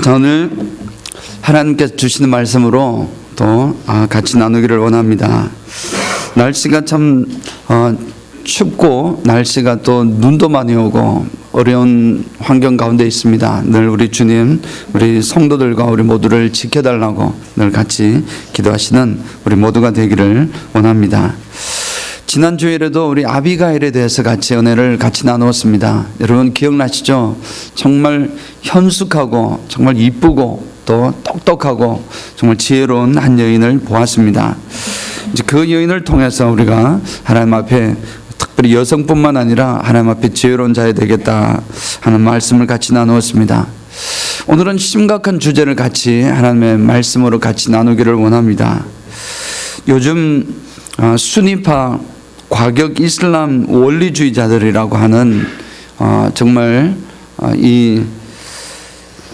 자, 오늘 하나님께서 주시는 말씀으로 또 같이 나누기를 원합니다. 날씨가 참 춥고 날씨가 또 눈도 많이 오고 어려운 환경 가운데 있습니다. 늘 우리 주님, 우리 성도들과 우리 모두를 지켜달라고 늘 같이 기도하시는 우리 모두가 되기를 원합니다. 지난 주일에도 우리 아비가일에 대해서 같이 은혜를 같이 나누었습니다. 여러분 기억나시죠? 정말 현숙하고 정말 이쁘고 또 똑똑하고 정말 지혜로운 한 여인을 보았습니다. 이제 그 여인을 통해서 우리가 하나님 앞에 특별히 여성뿐만 아니라 하나님 앞에 지혜로운 자야 되겠다 하는 말씀을 같이 나누었습니다. 오늘은 심각한 주제를 같이 하나님의 말씀으로 같이 나누기를 원합니다. 요즘 순위파 과격 이슬람 원리주의자들이라고 하는 정말 이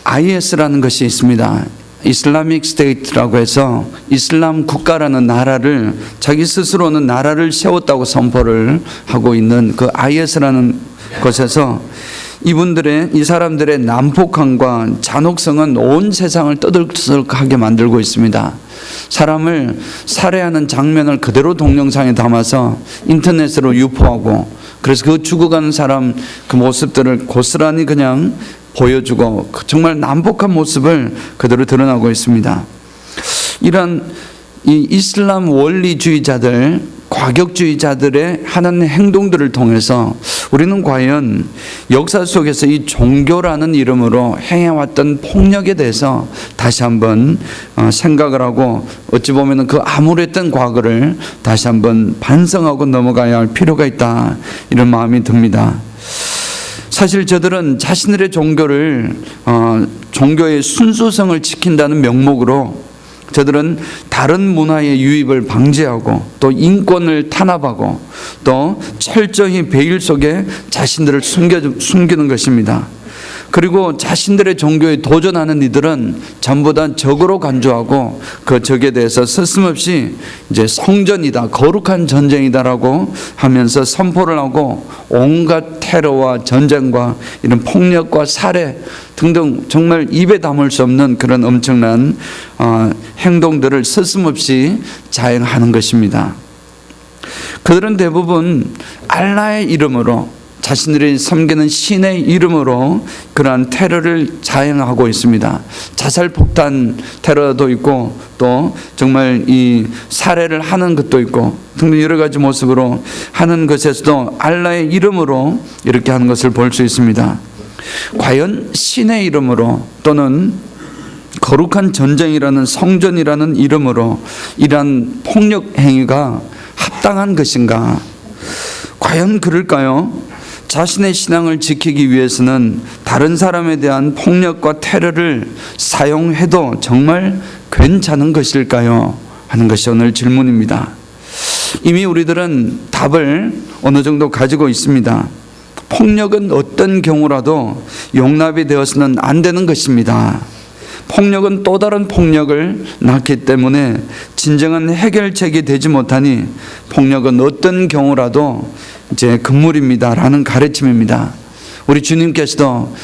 IS라는 것이 있습니다. 이슬라믹 스테이트라고 해서 이슬람 국가라는 나라를 자기 스스로는 나라를 세웠다고 선포를 하고 있는 그 IS라는 것에서 이 사람들의 난폭함과 잔혹성은 온 세상을 떠들썩하게 만들고 있습니다. 사람을 살해하는 장면을 그대로 동영상에 담아서 인터넷으로 유포하고, 그래서 그 죽어가는 사람 그 모습들을 고스란히 그냥 보여주고 정말 난폭한 모습을 그대로 드러나고 있습니다. 이런 이 이슬람 원리주의자들, 과격주의자들의 하는 행동들을 통해서 우리는 과연 역사 속에서 이 종교라는 이름으로 행해왔던 폭력에 대해서 다시 한번 생각을 하고, 어찌 보면 그 암울했던 과거를 다시 한번 반성하고 넘어가야 할 필요가 있다, 이런 마음이 듭니다. 사실 저들은 자신들의 종교를 종교의 순수성을 지킨다는 명목으로 저들은 다른 문화의 유입을 방지하고 또 인권을 탄압하고 또 철저히 베일 속에 자신들을 숨기는 것입니다. 그리고 자신들의 종교에 도전하는 이들은 전부 다 적으로 간주하고 그 적에 대해서 서슴없이 이제 성전이다, 거룩한 전쟁이다라고 하면서 선포를 하고 온갖 테러와 전쟁과 이런 폭력과 살해 등등 정말 입에 담을 수 없는 그런 엄청난 행동들을 서슴없이 자행하는 것입니다. 그들은 대부분 알라의 이름으로, 자신들이 섬기는 신의 이름으로 그러한 테러를 자행하고 있습니다. 자살폭탄 테러도 있고 또 정말 이 살해를 하는 것도 있고 등등 여러 가지 모습으로 하는 것에서도 알라의 이름으로 이렇게 하는 것을 볼 수 있습니다. 과연 신의 이름으로 또는 거룩한 전쟁이라는 성전이라는 이름으로 이러한 폭력 행위가 합당한 것인가? 과연 그럴까요? 자신의 신앙을 지키기 위해서는 다른 사람에 대한 폭력과 테러를 사용해도 정말 괜찮은 것일까요? 하는 것이 오늘 질문입니다. 이미 우리들은 답을 어느 정도 가지고 있습니다. 폭력은 어떤 경우라도 용납이 되어서는 안 되는 것입니다. 폭력은 또 다른 폭력을 낳기 때문에 진정한 해결책이 되지 못하니 폭력은 어떤 경우라도 이제 금물입니다라는 가르침입니다. 우리 주님께서도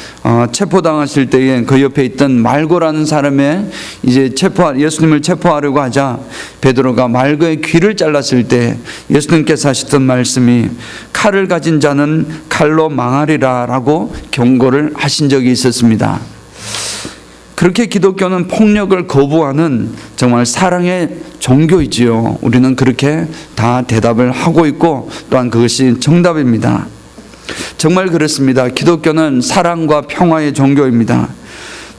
체포당하실 때에 그 옆에 있던 말고라는 사람의 이제 예수님을 체포하려고 하자 베드로가 말고의 귀를 잘랐을 때 예수님께서 하셨던 말씀이 칼을 가진 자는 칼로 망하리라라고 경고를 하신 적이 있었습니다. 그렇게 기독교는 폭력을 거부하는 정말 사랑의 종교이지요. 우리는 그렇게 다 대답을 하고 있고 또한 그것이 정답입니다. 정말 그렇습니다. 기독교는 사랑과 평화의 종교입니다.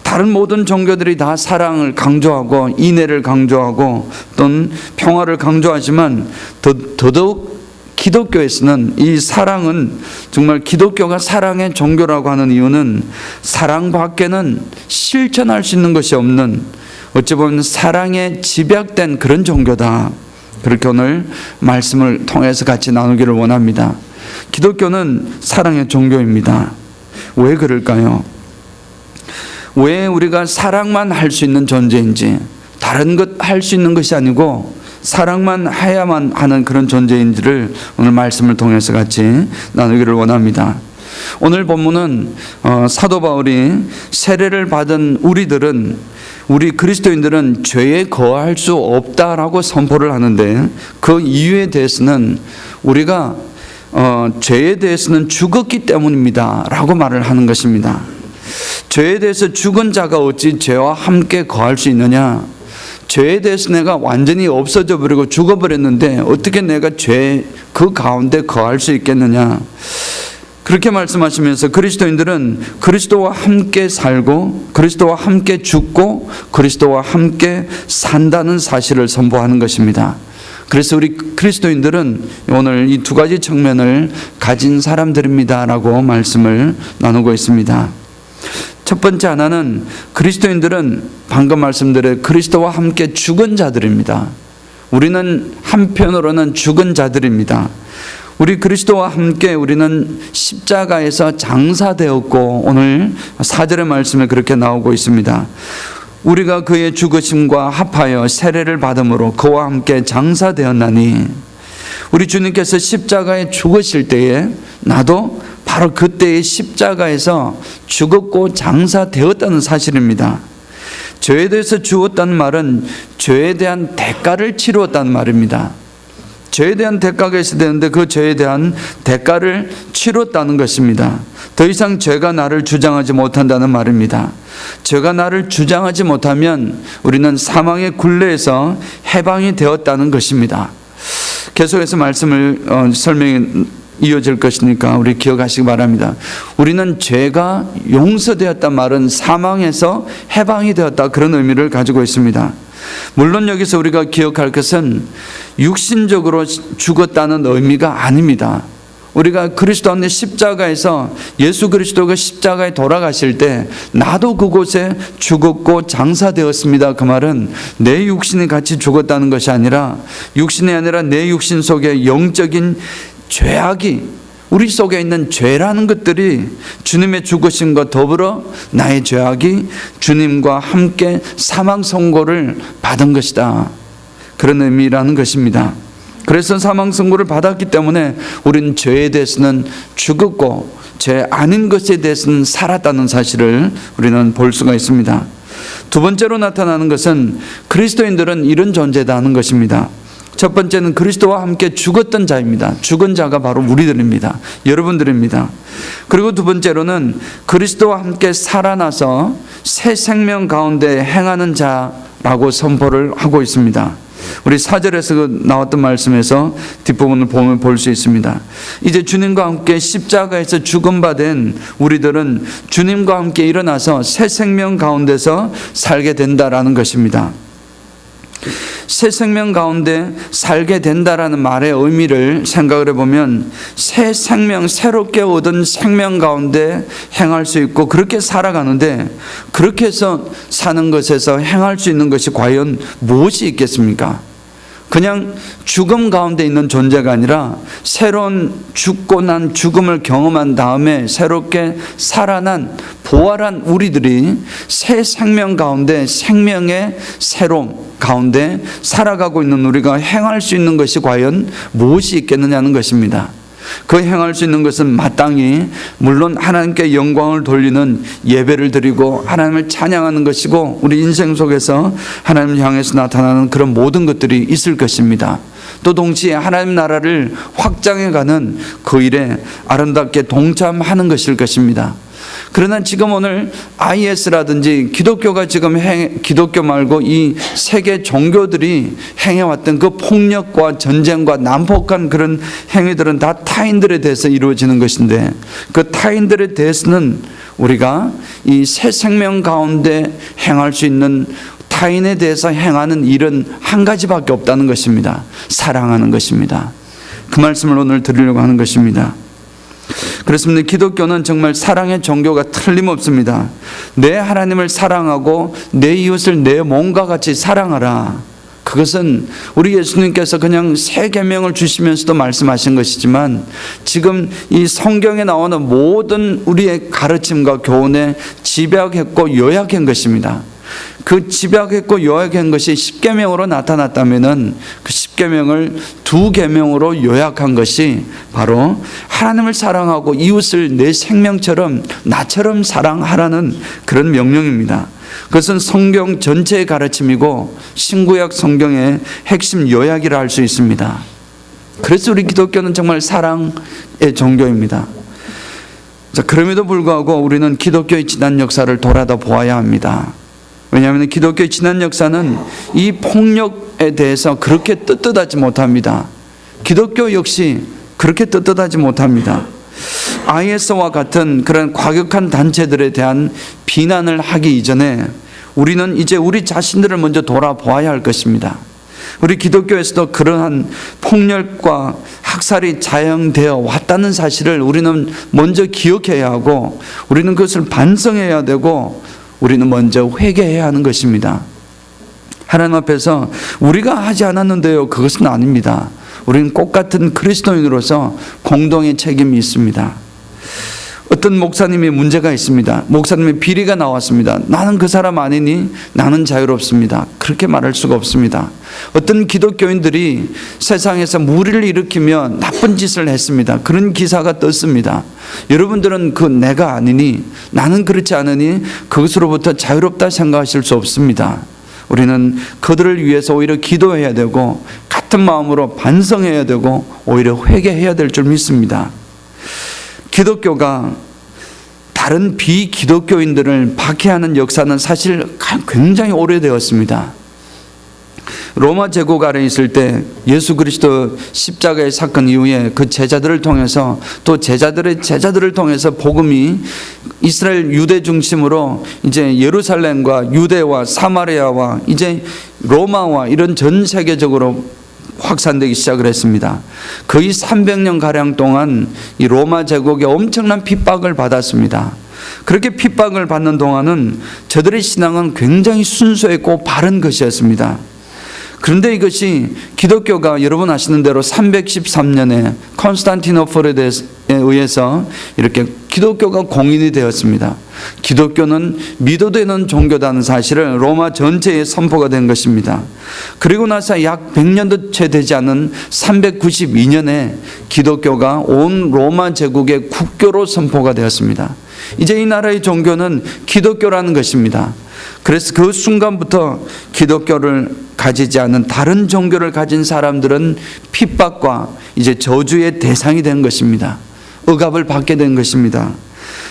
다른 모든 종교들이 다 사랑을 강조하고 인애를 강조하고 또는 평화를 강조하지만 더더욱 기독교에서는 이 사랑은, 정말 기독교가 사랑의 종교라고 하는 이유는 사랑 밖에는 실천할 수 있는 것이 없는, 어찌 보면 사랑에 집약된 그런 종교다. 그렇게 오늘 말씀을 통해서 같이 나누기를 원합니다. 기독교는 사랑의 종교입니다. 왜 그럴까요? 왜 우리가 사랑만 할 수 있는 존재인지, 다른 것 할 수 있는 것이 아니고 사랑만 해야만 하는 그런 존재인지를 오늘 말씀을 통해서 같이 나누기를 원합니다. 오늘 본문은 사도 바울이 세례를 받은 우리 그리스도인들은 죄에 거할 수 없다라고 선포를 하는데, 그 이유에 대해서는 우리가 죄에 대해서는 죽었기 때문입니다 라고 말을 하는 것입니다. 죄에 대해서 죽은 자가 어찌 죄와 함께 거할 수 있느냐? 죄에 대해서 내가 완전히 없어져 버리고 죽어버렸는데 어떻게 내가 죄 그 가운데 거할 수 있겠느냐? 그렇게 말씀하시면서 그리스도인들은 그리스도와 함께 살고 그리스도와 함께 죽고 그리스도와 함께 산다는 사실을 선포하는 것입니다. 그래서 우리 그리스도인들은 오늘 이 두 가지 측면을 가진 사람들입니다라고 말씀을 나누고 있습니다. 첫 번째 하나는 그리스도인들은 방금 말씀드린 그리스도와 함께 죽은 자들입니다. 우리는 한편으로는 죽은 자들입니다. 우리 그리스도와 함께 우리는 십자가에서 장사되었고, 오늘 4절의 말씀에 그렇게 나오고 있습니다. 우리가 그의 죽으심과 합하여 세례를 받음으로 그와 함께 장사되었나니, 우리 주님께서 십자가에 죽으실 때에 나도 바로 그때의 십자가에서 죽었고 장사되었다는 사실입니다. 죄에 대해서 죽었다는 말은 죄에 대한 대가를 치루었다는 말입니다. 죄에 대한 대가가 있어야 되는데 그 죄에 대한 대가를 치렀다는 것입니다. 더 이상 죄가 나를 주장하지 못한다는 말입니다. 죄가 나를 주장하지 못하면 우리는 사망의 굴레에서 해방이 되었다는 것입니다. 계속해서 말씀을 설명이 이어질 것이니까 우리 기억하시기 바랍니다. 우리는 죄가 용서되었단 말은 사망에서 해방이 되었다, 그런 의미를 가지고 있습니다. 물론 여기서 우리가 기억할 것은 육신적으로 죽었다는 의미가 아닙니다. 우리가 그리스도 안에 십자가에서 예수 그리스도가 십자가에 돌아가실 때 나도 그곳에 죽었고 장사되었습니다, 그 말은 내 육신이 같이 죽었다는 것이 아니라, 육신이 아니라 내 육신 속에 영적인 죄악이, 우리 속에 있는 죄라는 것들이 주님의 죽으심과 더불어 나의 죄악이 주님과 함께 사망 선고를 받은 것이다, 그런 의미라는 것입니다. 그래서 사망 선고를 받았기 때문에 우리는 죄에 대해서는 죽었고 죄 아닌 것에 대해서는 살았다는 사실을 우리는 볼 수가 있습니다. 두 번째로 나타나는 것은 그리스도인들은 이런 존재다 하는 것입니다. 첫 번째는 그리스도와 함께 죽었던 자입니다. 죽은 자가 바로 우리들입니다. 여러분들입니다. 그리고 두 번째로는 그리스도와 함께 살아나서 새 생명 가운데 행하는 자라고 선포를 하고 있습니다. 우리 4절에서 나왔던 말씀에서 뒷부분을 보면 볼 수 있습니다. 이제 주님과 함께 십자가에서 죽음 받은 우리들은 주님과 함께 일어나서 새 생명 가운데서 살게 된다라는 것입니다. 새 생명 가운데 살게 된다라는 말의 의미를 생각을 해보면, 새 생명, 새롭게 얻은 생명 가운데 행할 수 있고 그렇게 살아가는데, 그렇게 해서 사는 것에서 행할 수 있는 것이 과연 무엇이 있겠습니까? 그냥 죽음 가운데 있는 존재가 아니라 새로운 죽고 난 죽음을 경험한 다음에 새롭게 살아난 부활한 우리들이 새 생명 가운데, 생명의 새로움 가운데 살아가고 있는 우리가 행할 수 있는 것이 과연 무엇이 있겠느냐는 것입니다. 그 행할 수 있는 것은 마땅히 물론 하나님께 영광을 돌리는 예배를 드리고 하나님을 찬양하는 것이고, 우리 인생 속에서 하나님을 향해서 나타나는 그런 모든 것들이 있을 것입니다. 또 동시에 하나님 나라를 확장해가는 그 일에 아름답게 동참하는 것일 것입니다. 그러나 지금 오늘 IS라든지 기독교가 지금 기독교 말고 이 세계 종교들이 행해왔던 그 폭력과 전쟁과 난폭한 그런 행위들은 다 타인들에 대해서 이루어지는 것인데, 그 타인들에 대해서는 우리가 이 새 생명 가운데 행할 수 있는, 타인에 대해서 행하는 일은 한 가지밖에 없다는 것입니다. 사랑하는 것입니다. 그 말씀을 오늘 드리려고 하는 것입니다. 그렇습니다. 기독교는 정말 사랑의 종교가 틀림없습니다. 내 하나님을 사랑하고 내 이웃을 내 몸과 같이 사랑하라. 그것은 우리 예수님께서 그냥 세 계명을 주시면서도 말씀하신 것이지만, 지금 이 성경에 나오는 모든 우리의 가르침과 교훈에 집약했고 요약한 것입니다. 그 집약했고 요약한 것이 10계명으로 나타났다면은 그 10계명을 2계명으로 요약한 것이 바로 하나님을 사랑하고 이웃을 내 생명처럼 나처럼 사랑하라는 그런 명령입니다. 그것은 성경 전체의 가르침이고 신구약 성경의 핵심 요약이라 할 수 있습니다. 그래서 우리 기독교는 정말 사랑의 종교입니다. 자, 그럼에도 불구하고 우리는 기독교의 지난 역사를 돌아다 보아야 합니다. 왜냐하면 기독교의 지난 역사는 이 폭력에 대해서 그렇게 떳떳하지 못합니다. 기독교 역시 그렇게 떳떳하지 못합니다. IS와 같은 그런 과격한 단체들에 대한 비난을 하기 이전에 우리는 이제 우리 자신들을 먼저 돌아보아야 할 것입니다. 우리 기독교에서도 그러한 폭력과 학살이 자행되어 왔다는 사실을 우리는 먼저 기억해야 하고 우리는 그것을 반성해야 되고 우리는 먼저 회개해야 하는 것입니다. 하나님 앞에서 우리가 하지 않았는데요, 그것은 아닙니다. 우리는 꼭 같은 그리스도인으로서 공동의 책임이 있습니다. 어떤 목사님이 문제가 있습니다. 목사님의 비리가 나왔습니다. 나는 그 사람 아니니 나는 자유롭습니다. 그렇게 말할 수가 없습니다. 어떤 기독교인들이 세상에서 무리를 일으키며 나쁜 짓을 했습니다. 그런 기사가 떴습니다. 여러분들은 그 내가 아니니 나는 그렇지 않으니 그것으로부터 자유롭다 생각하실 수 없습니다. 우리는 그들을 위해서 오히려 기도해야 되고 같은 마음으로 반성해야 되고 오히려 회개해야 될 줄 믿습니다. 기독교가 다른 비기독교인들을 박해하는 역사는 사실 굉장히 오래되었습니다. 로마 제국 아래 있을 때 예수 그리스도 십자가의 사건 이후에 그 제자들을 통해서 또 제자들의 제자들을 통해서 복음이 이스라엘 유대 중심으로 이제 예루살렘과 유대와 사마리아와 이제 로마와 이런 전 세계적으로 확산되기 시작을 했습니다. 거의 300년 가량 동안 이 로마 제국에 엄청난 핍박을 받았습니다. 그렇게 핍박을 받는 동안은 저들의 신앙은 굉장히 순수했고 바른 것이었습니다. 그런데 이것이 기독교가 여러분 아시는 대로 313년에 콘스탄티노플에 의해서 이렇게 기독교가 공인이 되었습니다. 기독교는 믿어도 되는 종교다는 사실을 로마 전체에 선포가 된 것입니다. 그리고 나서 약 100년도 채 되지 않은 392년에 기독교가 온 로마 제국의 국교로 선포가 되었습니다. 이제 이 나라의 종교는 기독교라는 것입니다. 그래서 그 순간부터 기독교를 가지지 않은 다른 종교를 가진 사람들은 핍박과 이제 저주의 대상이 된 것입니다. 억압을 받게 된 것입니다.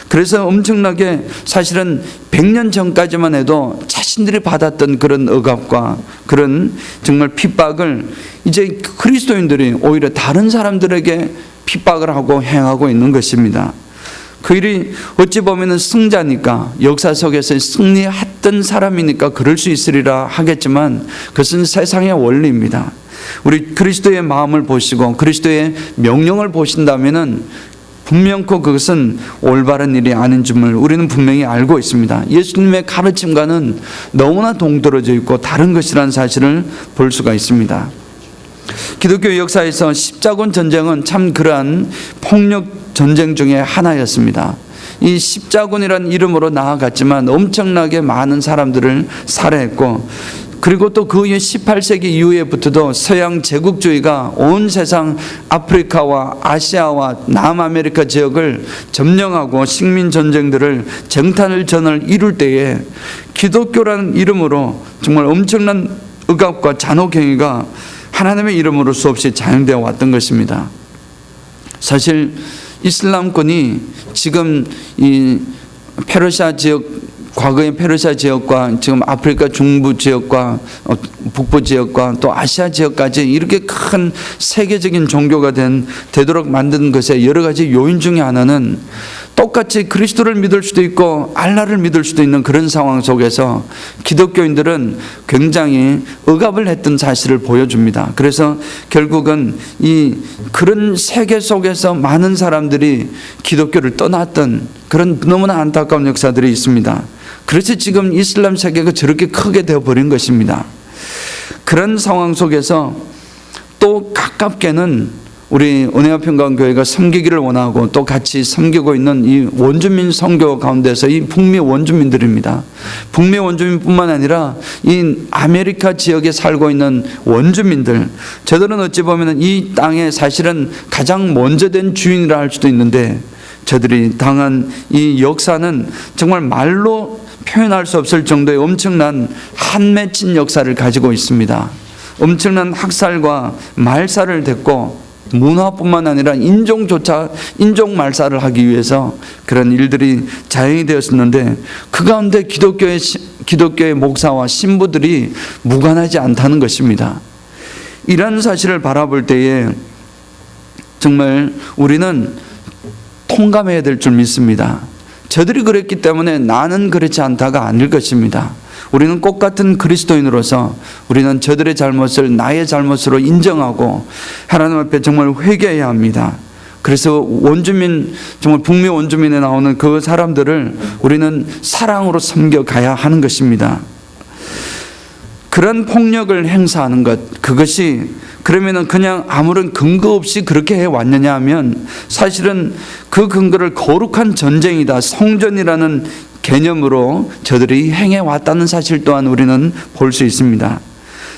그래서 엄청나게 사실은 100년 전까지만 해도 자신들이 받았던 그런 억압과 그런 정말 핍박을 이제 그리스도인들이 오히려 다른 사람들에게 핍박을 하고 행하고 있는 것입니다. 그 일이 어찌 보면 승자니까 역사 속에서 승리했던 사람이니까 그럴 수 있으리라 하겠지만 그것은 세상의 원리입니다. 우리 그리스도의 마음을 보시고 그리스도의 명령을 보신다면은 분명코 그것은 올바른 일이 아닌 줄을 우리는 분명히 알고 있습니다. 예수님의 가르침과는 너무나 동떨어져 있고 다른 것이라는 사실을 볼 수가 있습니다. 기독교 역사에서 십자군 전쟁은 참 그러한 폭력 전쟁 중에 하나였습니다. 이 십자군이라는 이름으로 나아갔지만 엄청나게 많은 사람들을 살해했고 그리고 또 그 이후 18세기 이후에부터도 서양 제국주의가 온 세상 아프리카와 아시아와 남아메리카 지역을 점령하고 식민 전쟁들을 정탄을 전을 이룰 때에 기독교라는 이름으로 정말 엄청난 억압과 잔혹행위가 하나님의 이름으로 수없이 자행되어 왔던 것입니다. 사실 이슬람권이 지금 이 페르시아 지역, 과거의 페르시아 지역과 지금 아프리카 중부 지역과 북부 지역과 또 아시아 지역까지 이렇게 큰 세계적인 종교가 되도록 만든 것의 여러 가지 요인 중에 하나는 똑같이 그리스도를 믿을 수도 있고 알라를 믿을 수도 있는 그런 상황 속에서 기독교인들은 굉장히 억압을 했던 사실을 보여줍니다. 그래서 결국은 이 그런 세계 속에서 많은 사람들이 기독교를 떠났던 그런 너무나 안타까운 역사들이 있습니다. 그래서 지금 이슬람 세계가 저렇게 크게 되어버린 것입니다. 그런 상황 속에서 또 가깝게는 우리 은혜화평강교회가 섬기기를 원하고 또 같이 섬기고 있는 이 원주민 선교 가운데서 이 북미 원주민들입니다. 북미 원주민뿐만 아니라 이 아메리카 지역에 살고 있는 원주민들, 저들은 어찌 보면 이 땅에 사실은 가장 먼저 된 주인이라 할 수도 있는데, 저들이 당한 이 역사는 정말 말로 표현할 수 없을 정도의 엄청난 한 맺힌 역사를 가지고 있습니다. 엄청난 학살과 말살을 됐고, 문화뿐만 아니라 인종 말살을 하기 위해서 그런 일들이 자행이 되었었는데, 그 가운데 기독교의 목사와 신부들이 무관하지 않다는 것입니다. 이런 사실을 바라볼 때에 정말 우리는 통감해야 될 줄 믿습니다. 저들이 그랬기 때문에 나는 그렇지 않다가 아닐 것입니다. 우리는 꽃 같은 그리스도인으로서 우리는 저들의 잘못을 나의 잘못으로 인정하고 하나님 앞에 정말 회개해야 합니다. 그래서 원주민, 정말 북미 원주민에 나오는 그 사람들을 우리는 사랑으로 섬겨가야 하는 것입니다. 그런 폭력을 행사하는 것, 그것이 그러면은 그냥 아무런 근거 없이 그렇게 해왔느냐 하면 사실은 그 근거를 거룩한 전쟁이다, 성전이라는 개념으로 저들이 행해왔다는 사실 또한 우리는 볼 수 있습니다.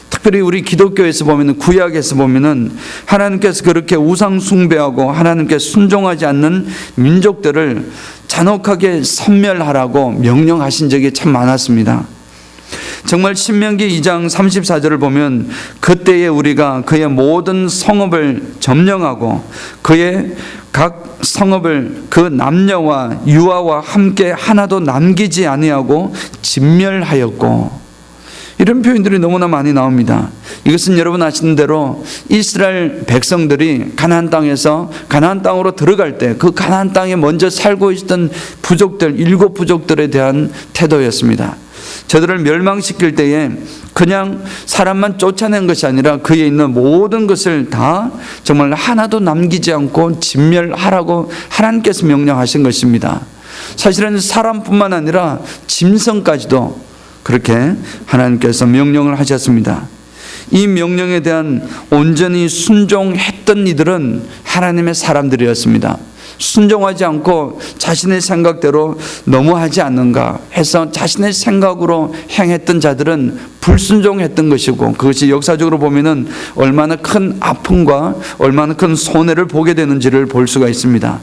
특별히 우리 기독교에서 보면은, 구약에서 보면은 하나님께서 그렇게 우상 숭배하고 하나님께 순종하지 않는 민족들을 잔혹하게 섬멸하라고 명령하신 적이 참 많았습니다. 정말 신명기 2장 34절을 보면 그때에 우리가 그의 모든 성읍을 점령하고 그의 각 성읍을 그 남녀와 유아와 함께 하나도 남기지 아니하고 진멸하였고, 이런 표현들이 너무나 많이 나옵니다. 이것은 여러분 아시는 대로 이스라엘 백성들이 가나안 땅에서 가나안 땅으로 들어갈 때 그 가나안 땅에 먼저 살고 있었던 부족들, 7 부족들에 대한 태도였습니다. 저들을 멸망시킬 때에 그냥 사람만 쫓아낸 것이 아니라 그에 있는 모든 것을 다 정말 하나도 남기지 않고 진멸하라고 하나님께서 명령하신 것입니다. 사실은 사람뿐만 아니라 짐승까지도 그렇게 하나님께서 명령을 하셨습니다. 이 명령에 대한 온전히 순종했던 이들은 하나님의 사람들이었습니다. 순종하지 않고 자신의 생각대로 너무하지 않는가 해서 자신의 생각으로 행했던 자들은 불순종했던 것이고, 그것이 역사적으로 보면은 얼마나 큰 아픔과 얼마나 큰 손해를 보게 되는지를 볼 수가 있습니다.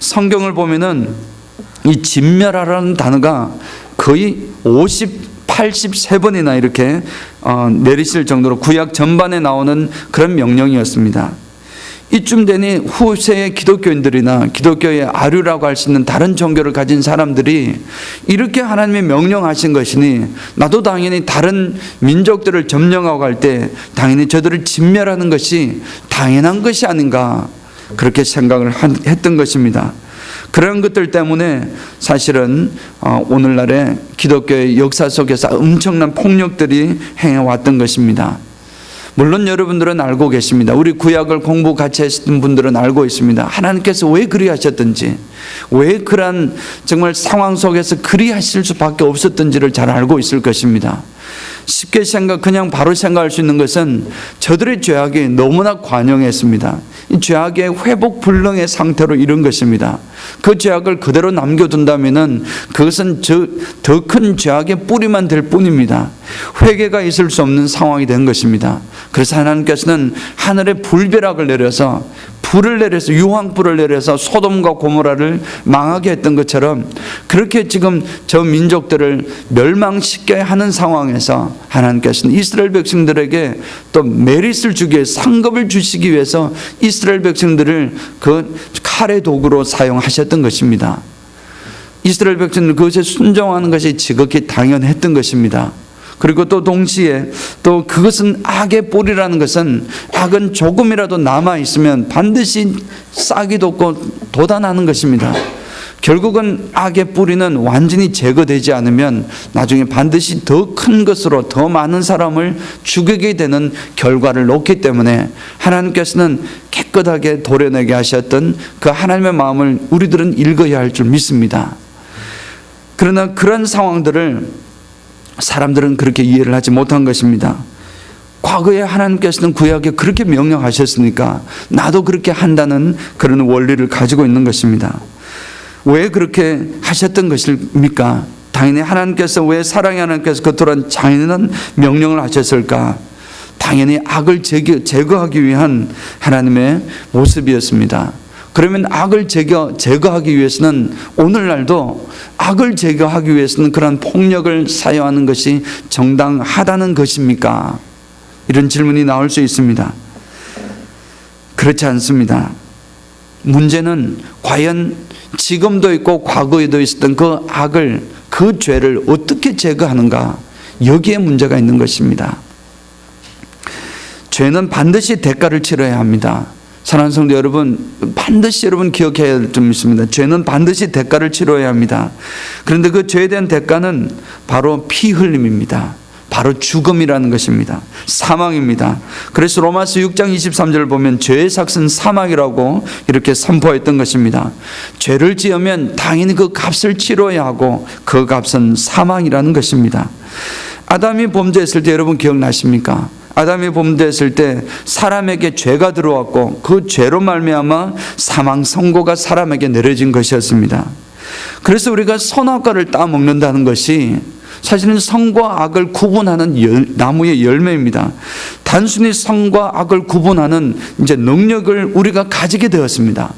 성경을 보면은 이 진멸하라는 단어가 거의 83번이나 이렇게 내리실 정도로 구약 전반에 나오는 그런 명령이었습니다. 이쯤 되니 후세의 기독교인들이나 기독교의 아류라고 할 수 있는 다른 종교를 가진 사람들이 이렇게 하나님의 명령하신 것이니 나도 당연히 다른 민족들을 점령하고 갈 때 당연히 저들을 진멸하는 것이 당연한 것이 아닌가, 그렇게 생각을 했던 것입니다. 그런 것들 때문에 사실은 오늘날의 기독교의 역사 속에서 엄청난 폭력들이 행해왔던 것입니다. 물론 여러분들은 알고 계십니다. 우리 구약을 공부 같이 했던 분들은 알고 있습니다. 하나님께서 왜 그리하셨던지, 왜 그런 정말 상황 속에서 그리하실 수밖에 없었던지를 잘 알고 있을 것입니다. 쉽게 그냥 바로 생각할 수 있는 것은 저들의 죄악이 너무나 관영했습니다. 이 죄악의 회복 불능의 상태로 이른 것입니다. 그 죄악을 그대로 남겨둔다면은 그것은 더 큰 죄악의 뿌리만 될 뿐입니다. 회개가 있을 수 없는 상황이 된 것입니다. 그래서 하나님께서는 하늘에 불벼락을 내려서 유황불을 내려서 소돔과 고모라를 망하게 했던 것처럼 그렇게 지금 저 민족들을 멸망시켜야 하는 상황에서 하나님께서는 이스라엘 백성들에게 또 메릿을 주기 위해 상급을 주시기 위해서 이스라엘 백성들을 그 칼의 도구로 사용하셨던 것입니다. 이스라엘 백성들은 그것에 순종하는 것이 지극히 당연했던 것입니다. 그리고 또 동시에 또 그것은 악의 뿌리라는 것은 악은 조금이라도 남아있으면 반드시 싹이 돋고 돋아나는 것입니다. 결국은 악의 뿌리는 완전히 제거되지 않으면 나중에 반드시 더 큰 것으로 더 많은 사람을 죽이게 되는 결과를 놓기 때문에 하나님께서는 깨끗하게 도려내게 하셨던 그 하나님의 마음을 우리들은 읽어야 할 줄 믿습니다. 그러나 그런 상황들을 사람들은 그렇게 이해를 하지 못한 것입니다. 과거에 하나님께서는 구약에 그렇게 명령하셨으니까 나도 그렇게 한다는 그런 원리를 가지고 있는 것입니다. 왜 그렇게 하셨던 것입니까? 당연히 하나님께서 왜 사랑의 하나님께서 그토록 잔인한 명령을 하셨을까? 당연히 악을 제거하기 위한 하나님의 모습이었습니다. 그러면 악을 제거하기 위해서는 오늘날도 악을 제거하기 위해서는 그런 폭력을 사용하는 것이 정당하다는 것입니까? 이런 질문이 나올 수 있습니다. 그렇지 않습니다. 문제는 과연 지금도 있고 과거에도 있었던 그 악을, 그 죄를 어떻게 제거하는가, 여기에 문제가 있는 것입니다. 죄는 반드시 대가를 치러야 합니다. 사랑하는 성도 여러분, 반드시 여러분 기억해야 할 점이 있습니다. 죄는 반드시 대가를 치러야 합니다. 그런데 그 죄에 대한 대가는 바로 피 흘림입니다. 바로 죽음이라는 것입니다. 사망입니다. 그래서 로마서 6장 23절을 보면 죄의 삭은 사망이라고 이렇게 선포했던 것입니다. 죄를 지으면 당연히 그 값을 치러야 하고 그 값은 사망이라는 것입니다. 아담이 범죄했을 때 여러분 기억나십니까? 아담이 범죄했을 때 사람에게 죄가 들어왔고 그 죄로 말미암아 사망 선고가 사람에게 내려진 것이었습니다. 그래서 우리가 선악과를 따먹는다는 것이 사실은 선과 악을 구분하는 나무의 열매입니다. 단순히 선과 악을 구분하는 이제 능력을 우리가 가지게 되었습니다.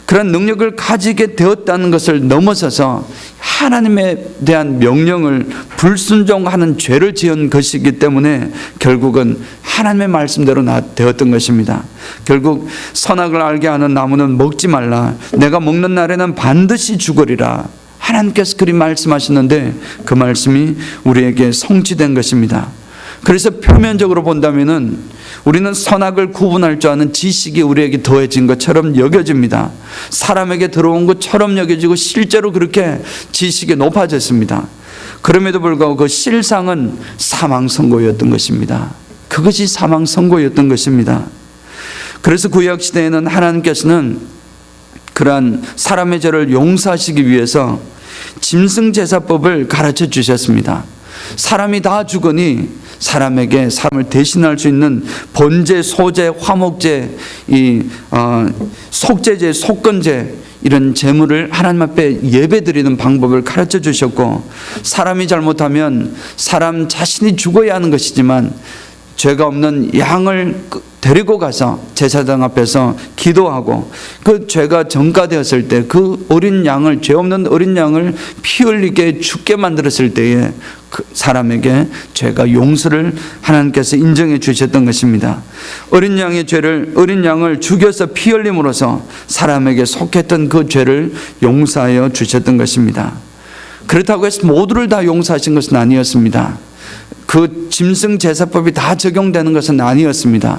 그런 능력을 가지게 되었다는 것을 넘어서서 하나님에 대한 명령을 불순종하는 죄를 지은 것이기 때문에 결국은 하나님의 말씀대로 되었던 것입니다. 결국 선악을 알게 하는 나무는 먹지 말라. 내가 먹는 날에는 반드시 죽으리라. 하나님께서 그리 말씀하셨는데 그 말씀이 우리에게 성취된 것입니다. 그래서 표면적으로 본다면은 우리는 선악을 구분할 줄 아는 지식이 우리에게 더해진 것처럼 여겨집니다. 사람에게 들어온 것처럼 여겨지고 실제로 그렇게 지식이 높아졌습니다. 그럼에도 불구하고 그 실상은 사망 선고였던 것입니다. 그것이 사망 선고였던 것입니다. 그래서 구약 시대에는 하나님께서는 그러한 사람의 죄를 용서하시기 위해서 짐승제사법을 가르쳐 주셨습니다. 사람이 다 죽으니 사람에게 삶을 대신할 수 있는 번제, 소제, 화목제, 속죄제, 속건제 이런 제물을 하나님 앞에 예배드리는 방법을 가르쳐 주셨고, 사람이 잘못하면 사람 자신이 죽어야 하는 것이지만 죄가 없는 양을 데리고 가서 제사장 앞에서 기도하고 그 죄가 전가되었을 때 그 어린 양을, 죄 없는 어린 양을 피 흘리게 죽게 만들었을 때에 그 사람에게 죄가 용서를 하나님께서 인정해 주셨던 것입니다. 어린 양을 죽여서 피 흘림으로써 사람에게 속했던 그 죄를 용서하여 주셨던 것입니다. 그렇다고 해서 모두를 다 용서하신 것은 아니었습니다. 그 짐승 제사법이 다 적용되는 것은 아니었습니다.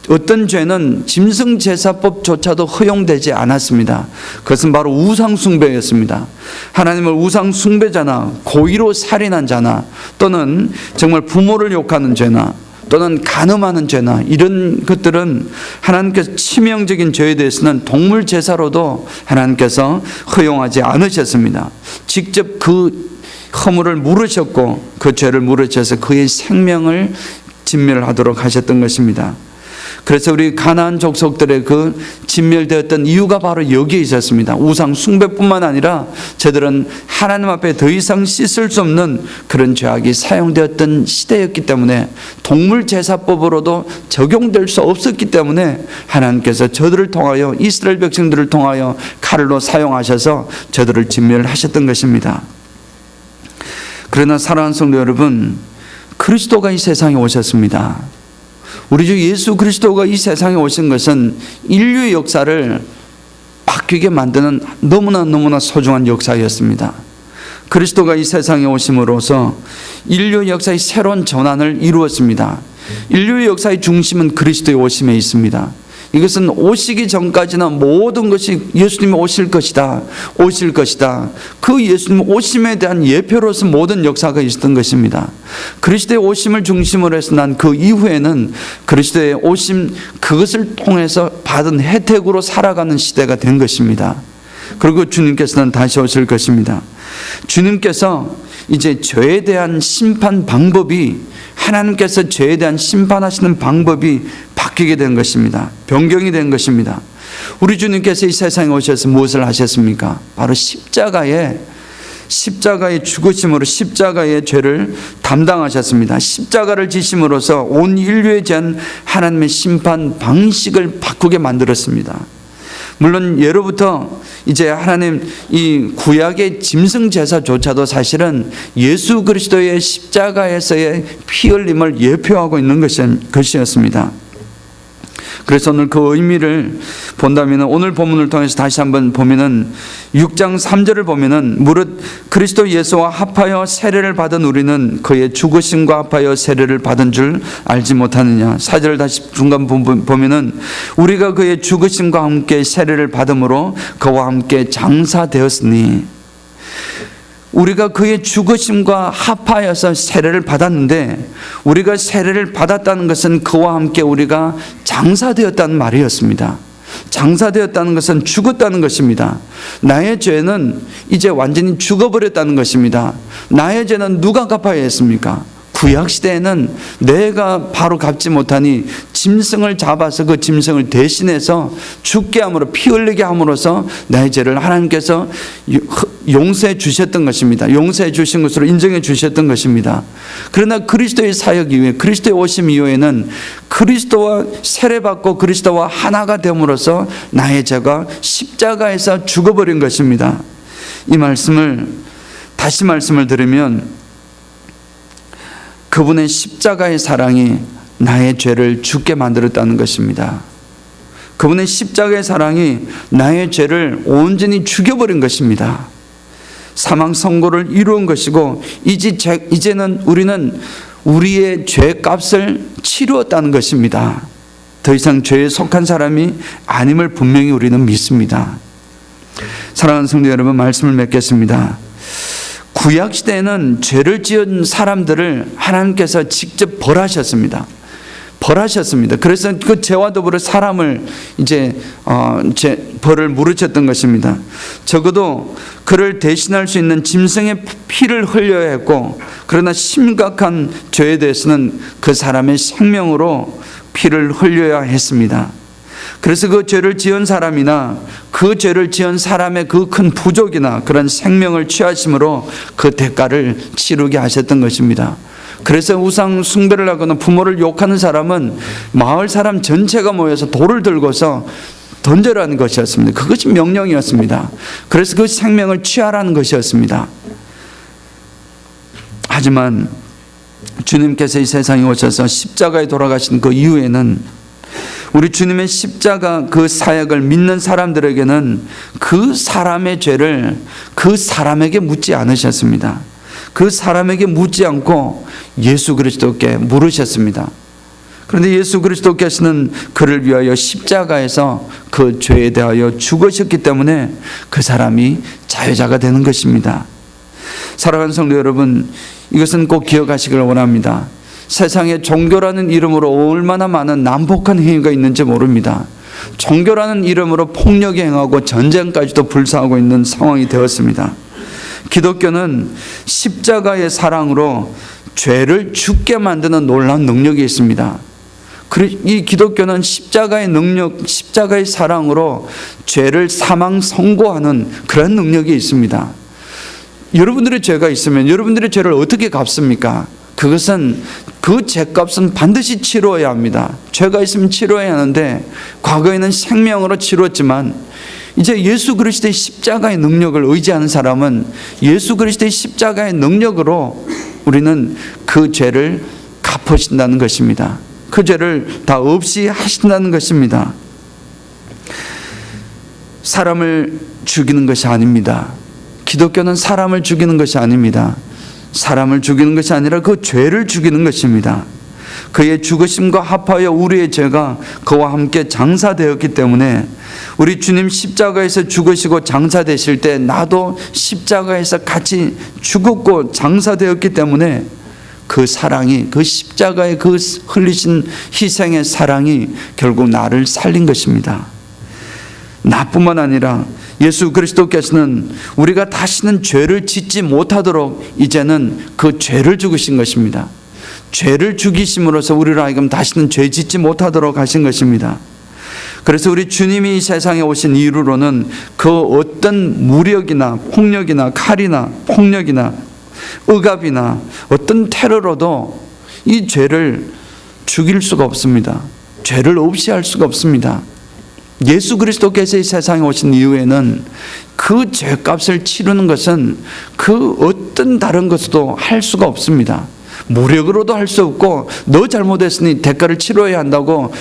어떤 죄는 짐승 제사법조차도 허용되지 않았습니다. 그것은 바로 우상 숭배였습니다. 하나님을 우상 숭배자나 고의로 살인한 자나 또는 정말 부모를 욕하는 죄나 또는 간음하는 죄나 이런 것들은 하나님께서 치명적인 죄에 대해서는 동물 제사로도 하나님께서 허용하지 않으셨습니다. 직접 그 허물을 물으셨고 그 죄를 물으셔서 그의 생명을 진멸하도록 하셨던 것입니다. 그래서 우리 가나안 족속들의 그 진멸되었던 이유가 바로 여기에 있었습니다. 우상 숭배뿐만 아니라 저들은 하나님 앞에 더 이상 씻을 수 없는 그런 죄악이 사용되었던 시대였기 때문에 동물 제사법으로도 적용될 수 없었기 때문에 하나님께서 저들을 통하여, 이스라엘 백성들을 통하여 칼로 사용하셔서 저들을 진멸하셨던 것입니다. 그러나 사랑하는 성도 여러분, 그리스도가 이 세상에 오셨습니다. 우리 주 예수 그리스도가 이 세상에 오신 것은 인류의 역사를 바뀌게 만드는 너무나 소중한 역사였습니다. 그리스도가 이 세상에 오심으로써 인류의 역사의 새로운 전환을 이루었습니다. 인류의 역사의 중심은 그리스도의 오심에 있습니다. 이것은 오시기 전까지는 모든 것이 예수님이 오실 것이다. 그 예수님 오심에 대한 예표로서 모든 역사가 있었던 것입니다. 그리스도의 오심을 중심으로 해서 난 그 이후에는 그리스도의 오심, 그것을 통해서 받은 혜택으로 살아가는 시대가 된 것입니다. 그리고 주님께서는 다시 오실 것입니다. 주님께서 이제 죄에 대한 심판 방법이, 하나님께서 죄에 대한 심판하시는 방법이 바뀌게 된 것입니다. 변경이 된 것입니다. 우리 주님께서 이 세상에 오셔서 무엇을 하셨습니까? 바로 십자가의 죽으심으로 십자가의 죄를 담당하셨습니다. 십자가를 지심으로써 온 인류에 대한 하나님의 심판 방식을 바꾸게 만들었습니다. 물론 예로부터 이제 하나님 이 구약의 짐승 제사조차도 사실은 예수 그리스도의 십자가에서의 피 흘림을 예표하고 있는 것이었습니다. 그래서 오늘 그 의미를 본다면, 오늘 본문을 통해서 다시 한번 보면은 6장 3절을 보면은, 무릇 그리스도 예수와 합하여 세례를 받은 우리는 그의 죽으심과 합하여 세례를 받은 줄 알지 못하느냐. 4절 다시 중간 보면은, 우리가 그의 죽으심과 함께 세례를 받음으로 그와 함께 장사되었으니, 우리가 그의 죽으심과 합하여서 세례를 받았는데, 우리가 세례를 받았다는 것은 그와 함께 우리가 장사되었다는 말이었습니다. 장사되었다는 것은 죽었다는 것입니다. 나의 죄는 이제 완전히 죽어버렸다는 것입니다. 나의 죄는 누가 갚아야 했습니까? 구약시대에는 내가 바로 갚지 못하니 짐승을 잡아서 그 짐승을 대신해서 죽게 함으로, 피 흘리게 함으로써 나의 죄를 하나님께서 용서해 주셨던 것입니다. 용서해 주신 것으로 인정해 주셨던 것입니다. 그러나 그리스도의 사역 이후에, 그리스도의 오심 이후에는 그리스도와 세례받고 그리스도와 하나가 됨으로써 나의 죄가 십자가에서 죽어버린 것입니다. 이 말씀을 다시 말씀을 드리면, 그분의 십자가의 사랑이 나의 죄를 죽게 만들었다는 것입니다. 그분의 십자가의 사랑이 나의 죄를 온전히 죽여버린 것입니다. 사망 선고를 이루은 것이고, 이제는 우리는 우리의 죄값을 치루었다는 것입니다. 더 이상 죄에 속한 사람이 아님을 분명히 우리는 믿습니다. 사랑하는 성도 여러분, 말씀을 맺겠습니다. 구약시대에는 죄를 지은 사람들을 하나님께서 직접 벌하셨습니다. 그래서 그 죄와 더불어 사람을 이제 벌을 물으셨던 것입니다. 적어도 그를 대신할 수 있는 짐승의 피를 흘려야 했고, 그러나 심각한 죄에 대해서는 그 사람의 생명으로 피를 흘려야 했습니다. 그래서 그 죄를 지은 사람이나 그 죄를 지은 사람의 그 큰 부족이나 그런 생명을 취하심으로 그 대가를 치르게 하셨던 것입니다. 그래서 우상 숭배를 하거나 부모를 욕하는 사람은 마을 사람 전체가 모여서 돌을 들고서 던져라는 것이었습니다. 그것이 명령이었습니다. 그래서 그 생명을 취하라는 것이었습니다. 하지만 주님께서 이 세상에 오셔서 십자가에 돌아가신 그 이후에는, 우리 주님의 십자가 그 사역을 믿는 사람들에게는 그 사람의 죄를 그 사람에게 묻지 않으셨습니다. 그 사람에게 묻지 않고 예수 그리스도께 물으셨습니다. 그런데 예수 그리스도께서는 그를 위하여 십자가에서 그 죄에 대하여 죽으셨기 때문에 그 사람이 자유자가 되는 것입니다. 사랑하는 성도 여러분, 이것은 꼭 기억하시길 원합니다. 세상에 종교라는 이름으로 얼마나 많은 난폭한 행위가 있는지 모릅니다. 종교라는 이름으로 폭력에 행하고 전쟁까지도 불사하고 있는 상황이 되었습니다. 기독교는 십자가의 사랑으로 죄를 죽게 만드는 놀라운 능력이 있습니다. 이 기독교는 십자가의 능력, 십자가의 사랑으로 죄를 사망 선고하는 그런 능력이 있습니다. 여러분들의 죄가 있으면 여러분들의 죄를 어떻게 갚습니까? 그것은 그 죄값은 반드시 치러야 합니다. 죄가 있으면 치러야 하는데, 과거에는 생명으로 치렀지만 이제 예수 그리스도의 십자가의 능력을 의지하는 사람은 예수 그리스도의 십자가의 능력으로 우리는 그 죄를 갚으신다는 것입니다. 그 죄를 다 없이 하신다는 것입니다. 사람을 죽이는 것이 아닙니다. 기독교는 사람을 죽이는 것이 아닙니다. 사람을 죽이는 것이 아니라 그 죄를 죽이는 것입니다. 그의 죽으심과 합하여 우리의 죄가 그와 함께 장사되었기 때문에, 우리 주님 십자가에서 죽으시고 장사되실 때 나도 십자가에서 같이 죽었고 장사되었기 때문에 그 사랑이, 그 십자가의 그 흘리신 희생의 사랑이 결국 나를 살린 것입니다. 나뿐만 아니라 예수 그리스도께서는 우리가 다시는 죄를 짓지 못하도록 이제는 그 죄를 죽으신 것입니다. 죄를 죽이심으로써 우리로 하여금 다시는 죄 짓지 못하도록 하신 것입니다. 그래서 우리 주님이 이 세상에 오신 이후로는 그 어떤 무력이나 폭력이나 칼이나 폭력이나 억압이나 어떤 테러로도 이 죄를 죽일 수가 없습니다. 죄를 없이 할 수가 없습니다. 예수 그리스도께서 이 세상에 오신 이후에는 그 죄값을 치르는 것은 그 어떤 다른 것도 할 수가 없습니다. 무력으로도 할 수 없고, 너 잘못했으니 대가를 치러야 한다고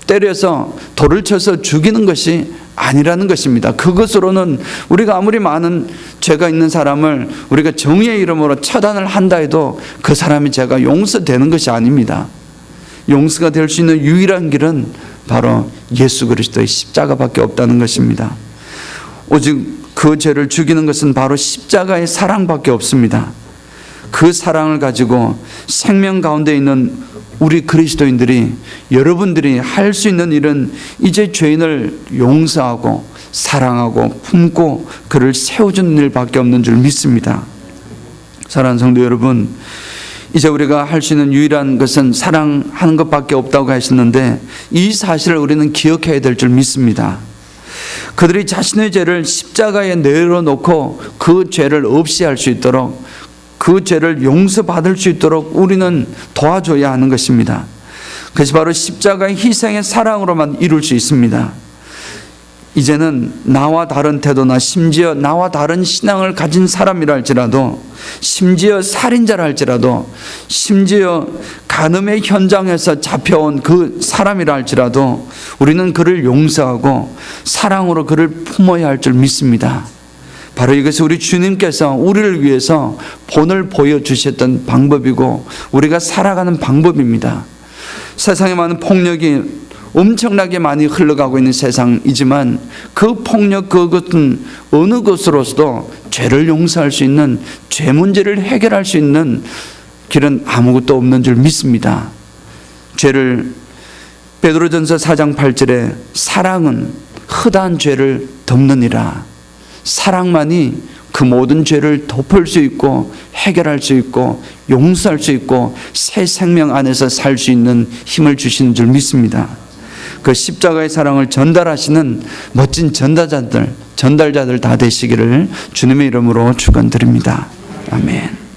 때려서 돌을 쳐서 죽이는 것이 아니라는 것입니다. 그것으로는 우리가 아무리 많은 죄가 있는 사람을 우리가 정의의 이름으로 처단을 한다 해도 그 사람이 죄가 용서되는 것이 아닙니다. 용서가 될 수 있는 유일한 길은 바로 예수 그리스도의 십자가밖에 없다는 것입니다. 오직 그 죄를 죽이는 것은 바로 십자가의 사랑밖에 없습니다. 그 사랑을 가지고 생명 가운데 있는 우리 그리스도인들이, 여러분들이 할 수 있는 일은 이제 죄인을 용서하고 사랑하고 품고 그를 세워주는 일밖에 없는 줄 믿습니다. 사랑하는 성도 여러분, 이제 우리가 할 수 있는 유일한 것은 사랑하는 것밖에 없다고 하셨는데, 이 사실을 우리는 기억해야 될 줄 믿습니다. 그들이 자신의 죄를 십자가에 내려놓고 그 죄를 없이 할 수 있도록, 그 죄를 용서받을 수 있도록 우리는 도와줘야 하는 것입니다. 그것이 바로 십자가의 희생의 사랑으로만 이룰 수 있습니다. 이제는 나와 다른 태도나 심지어 나와 다른 신앙을 가진 사람이라 할지라도, 심지어 살인자라 할지라도, 심지어 간음의 현장에서 잡혀온 그 사람이라 할지라도 우리는 그를 용서하고 사랑으로 그를 품어야 할 줄 믿습니다. 바로 이것이 우리 주님께서 우리를 위해서 본을 보여주셨던 방법이고 우리가 살아가는 방법입니다. 세상에 많은 폭력이 엄청나게 많이 흘러가고 있는 세상이지만, 그 폭력 그것은 어느 것으로서도 죄를 용서할 수 있는, 죄 문제를 해결할 수 있는 길은 아무것도 없는 줄 믿습니다. 죄를, 베드로전서 4장 8절에 사랑은 허다한 죄를 덮느니라. 사랑만이 그 모든 죄를 덮을 수 있고 해결할 수 있고 용서할 수 있고 새 생명 안에서 살 수 있는 힘을 주시는 줄 믿습니다. 그 십자가의 사랑을 전달하시는 멋진 전달자들 다 되시기를 주님의 이름으로 축원드립니다. 아멘.